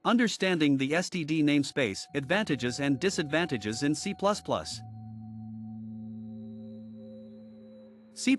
Understanding the std namespace advantages and disadvantages in C++. C++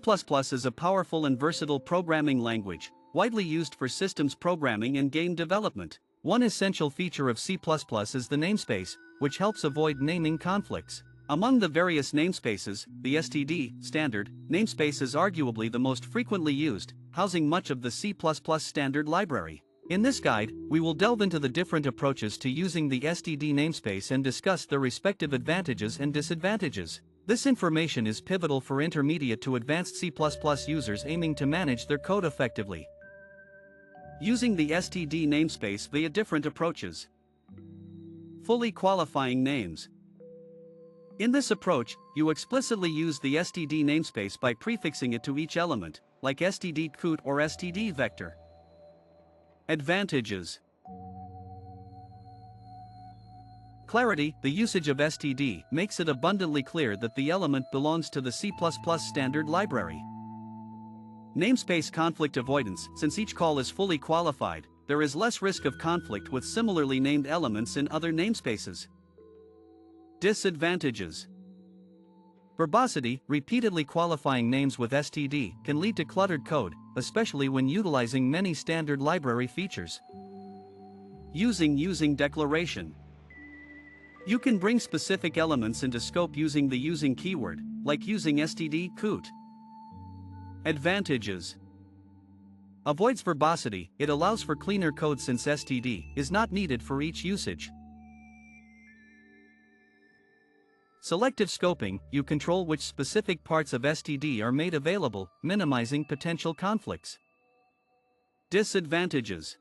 is a powerful and versatile programming language, widely used for systems programming and game development. One essential feature of C++ is the namespace, which helps avoid naming conflicts. Among the various namespaces, the std standard namespace is arguably the most frequently used, housing much of the C++ standard library. In this guide, we will delve into the different approaches to using the std namespace and discuss their respective advantages and disadvantages. This information is pivotal for intermediate to advanced C++ users aiming to manage their code effectively. Using the std namespace via different approaches. Fully qualifying names. In this approach, you explicitly use the std namespace by prefixing it to each element, like std cout or std vector. Advantages. Clarity. The usage of std makes it abundantly clear that the element belongs to the C++ standard library. Namespace conflict avoidance. Since each call is fully qualified, there is less risk of conflict with similarly named elements in other namespaces. Disadvantages. Verbosity. Repeatedly qualifying names with std can lead to cluttered code, especially when utilizing many standard library features. Using declaration. You can bring specific elements into scope using the using keyword, like using std cout. Advantages. Avoids verbosity. It allows for cleaner code since std is not needed for each usage. Selective scoping. You control which specific parts of std are made available, minimizing potential conflicts. Disadvantages.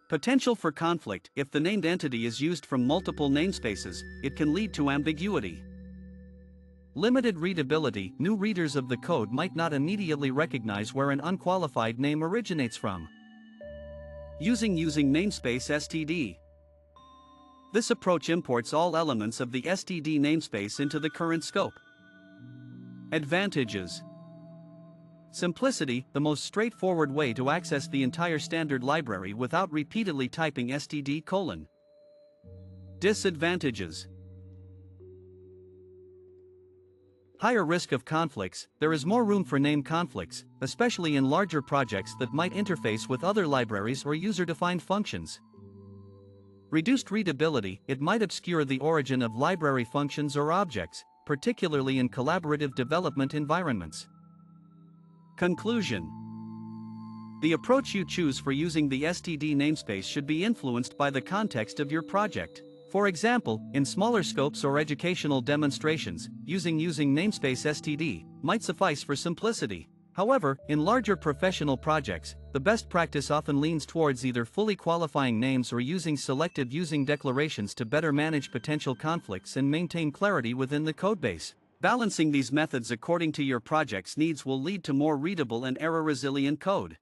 Potential for conflict. If the named entity is used from multiple namespaces, it can lead to ambiguity. Limited readability. New readers of the code might not immediately recognize where an unqualified name originates from. Using namespace std. This approach imports all elements of the std namespace into the current scope. Advantages. Simplicity. The most straightforward way to access the entire standard library without repeatedly typing std:. Disadvantages. Higher risk of conflicts. There is more room for name conflicts, especially in larger projects that might interface with other libraries or user-defined functions. Reduced readability. It might obscure the origin of library functions or objects, particularly in collaborative development environments. Conclusion. The approach you choose for using the std namespace should be influenced by the context of your project. For example, in smaller scopes or educational demonstrations, using namespace std might suffice for simplicity. However, in larger professional projects, the best practice often leans towards either fully qualifying names or using selective using declarations to better manage potential conflicts and maintain clarity within the codebase. Balancing these methods according to your project's needs will lead to more readable and error-resilient code.